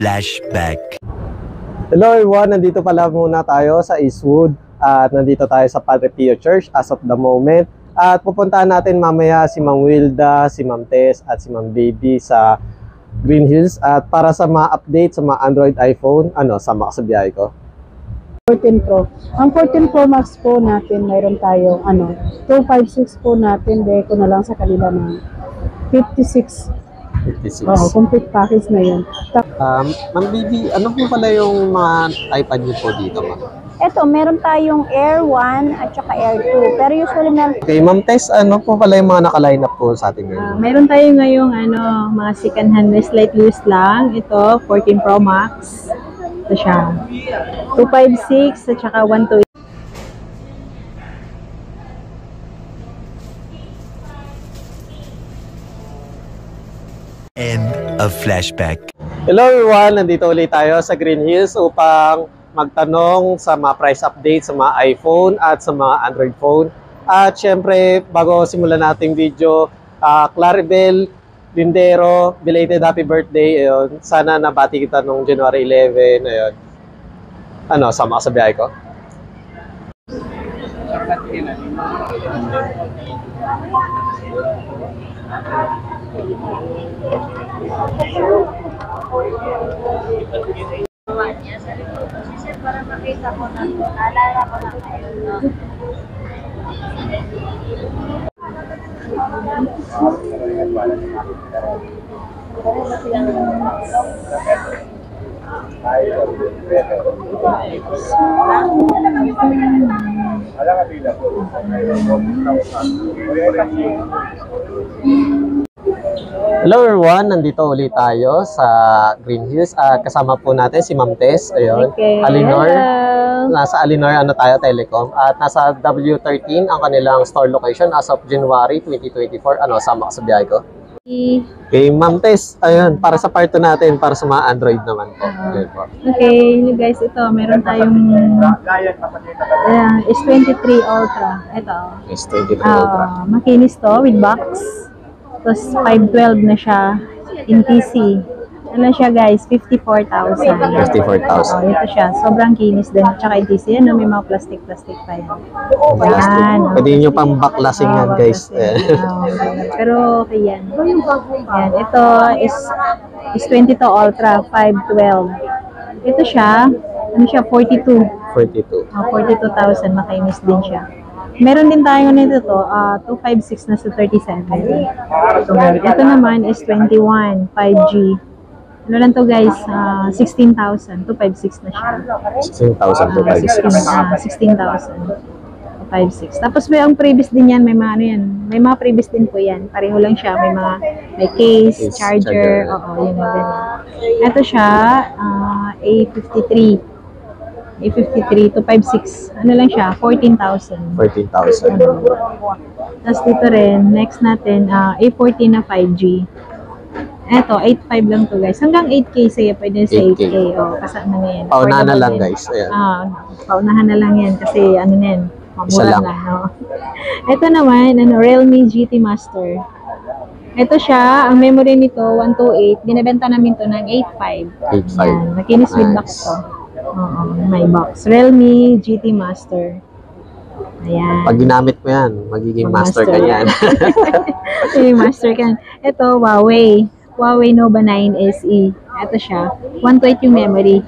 Flashback. Hello everyone, nandito pala muna tayo sa Eastwood at nandito tayo sa Padre Pio Church as of the moment. At pupuntahan natin mamaya si Ma'am Wilda, si Ma'am Tess at si Ma'am Baby sa Green Hills. At para sa mga update sa mga Android iPhone, sama ka sa biyahe ko. 14 Pro. Ang 14 Pro Max po natin, mayroon tayong 256 po natin, ko na lang sa kanila na 56. 56. Complete package na yun. Ma'am Baby, ano po pala yung mga iPad niyo po dito, ma'am? Ito, meron tayong Air 1 at saka Air 2. Pero usually meron... Okay, Ma'am Tess, ano po pala yung mga naka-line up po sa atin ngayon? Meron tayo ngayong mga second hand na slight loose lang. Ito, 14 Pro Max. Ito siya. 256 at saka 128. End of Flashback. Hello everyone, nandito ulit tayo sa Green Hills upang magtanong sa mga price update sa mga iPhone at sa mga Android phone. At syempre, bago simulan nating video, Claribel Lindero, belated happy birthday. Ayun. Sana nabati kita nung January 11. Ayun. Sama ka sa biyahe ko? Para makita ko na ito, naalala ko na kayo, no? Hello everyone, nandito ulit tayo sa Green Hills. Kasama po natin si Ma'am Tess, ayun. Okay. Alinor. Hello. Nasa Alinor tayo, Telecom. At nasa W13 ang kanilang store location as of January 2024. Sama ka sa biyahe ko? Okay, Ma'am Tess, ayun, para sa part 2 natin, para sa mga Android naman po. Ayun po. Okay, guys, ito, meron tayong S23 Ultra. Ito. S23 Ultra. Makinis to with box. Tapos 512 na siya in TC. Ano siya guys? 54,000. 54,000. Ito siya. Sobrang kinis din. Tsaka in TC. May mga plastic pa yan. Yan. Pwede nyo pang baklasin yan, guys. Pero okay yan. Yan. Ito is 22 Ultra 512. Ito siya. Ano siya? 42. 42,000. Makinis din siya. Meron din tayo nito to, 256 na sa 37. Ito naman is 21, 5G. Ano lang to guys, 16,000, 256 na siya. 16,000, 16,000, 256. Tapos ang previous din yan, may mga may mga previous din po yan. Pareho lang siya, may case, charger, oo, yun mga ganyan. Ito siya, A53. A53 to 56. Ano lang siya? 14,000. 14,000. Tapos dito rin, next natin, A14 na 5G. Eto, 8.5 lang to guys. Hanggang 8K sa'yo, pwede sa 8K. Kasama na yan. Paunahan na lang guys. Ayan. Paunahan na lang yan kasi ano na yan, Isa mamura lang. na. Ito naman, Realme GT Master. Ito siya, ang memory nito, 128. Binibenta namin to ng 8.5. 8.5. Yan, makinis with box to. May box. Realme GT Master. Ayan. Pag ginamit mo yan, magiging master ka yan. Master ka. Ito, Huawei. Huawei Nova 9 SE. Ito siya. 128 yung memory.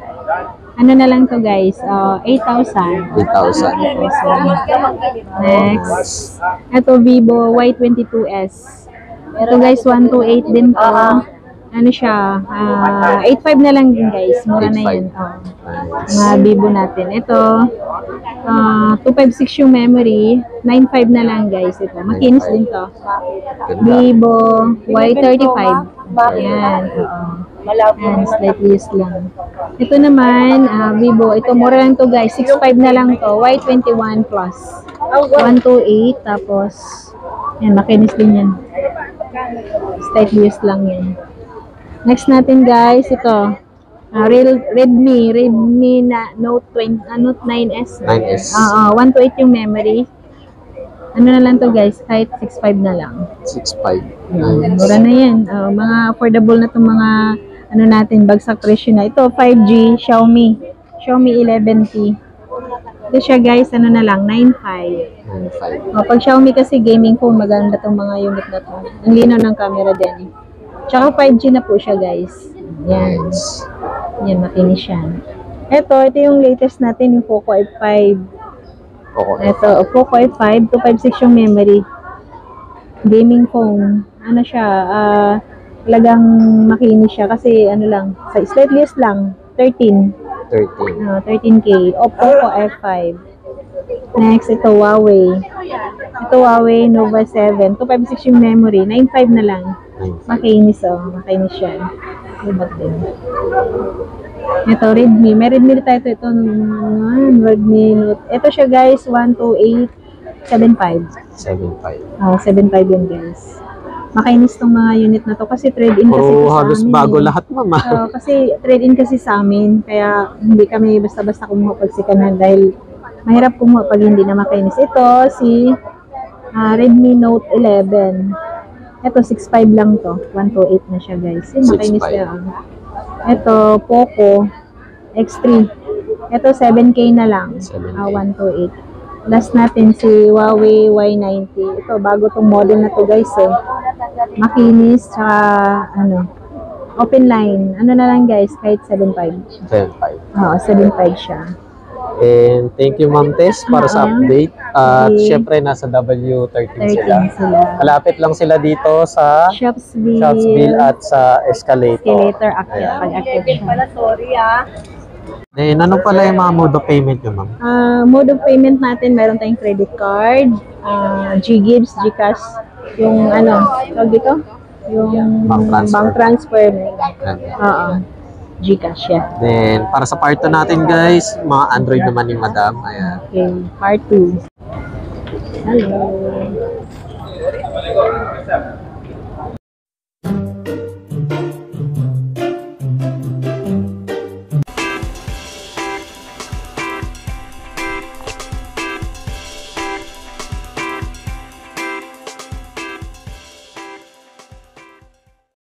Ano na lang to guys? 8,000. 8,000. Next. Ito, Vivo Y22s. Ito guys, 128 din to. Ano siya, 8.5 na lang din guys. Mura na yan. Mga Vivo natin. Ito, 256 yung memory. 9.5 na lang guys. Ito, makinis din to. Vivo Y35. Ayan. Ayan, slight use lang. Ito naman, Vivo. Ito, mura lang to guys. 6.5 na lang to. Y21 Plus. 128. Tapos, ayan, makinis din yan. Slight use lang yan. Next natin guys, ito. Redmi na Note 9S. 9S. 128 yung memory. Ano na lang to guys, kahit 6.5 na lang. 6.5. Mura na yan. Mga affordable na itong mga ano natin, bagsak presyo na. Ito, 5G, Xiaomi 11T. Ito siya guys, ano na lang, 9.5. 9.5. Pag Xiaomi kasi gaming phone, maganda tong mga unit na to. Ang linaw ng camera din. Tsaka 5G na po siya guys. Yan. Nice. Yan, makinis yan. Ito yung latest natin, yung Poco F5. Ito, Poco F5, 256 yung memory. Gaming phone. Ano siya, talagang makinis siya kasi ano lang, sa slightest lang, 13. 13K. Oppo F5. Next, ito Huawei. Ito Huawei Nova 7. 256 yung memory. 9.5 na lang. Makinis makinis siya. Ibat din. Ito Redmi. May Redmi tayo ito. Redmi Note. Ito siya guys. 12875. 7.5 yun guys. Makinis tong mga unit na to kasi trade-in kasi to sa halos amin. bago lahat, mama. Kasi trade-in kasi sa amin. Kaya hindi kami basta-basta kumuha pag sikanan dahil mahirap kumuha pag hindi na makinis. Ito si Redmi Note 11. Ito 6.5 lang to. 128 na siya guys. Makinis siya. Ito Poco X3. Ito 7K na lang. 128. Last natin si Huawei Y90. Ito, bago tong model na to guys makinis, tsaka open line. Ano na lang guys, kahit 7.5. 7.5. Oo, 7.5 siya. And thank you Ma'am Tess para sa update. At syempre nasa W13 sila. Malapit lang sila dito sa Shopsville at sa Escalator. Active. Pag-active siya. Sorry And ano pala yung mga mode of payment yun, ma'am? Mode of payment natin, meron tayong credit card, G-Gives, Gcash, yung tawag dito? Yung bank transfer. Oo. Gcash, yeah. Then, para sa part 2 natin guys, mga Android naman yung madam. Ayan. Okay, part 2. Hello.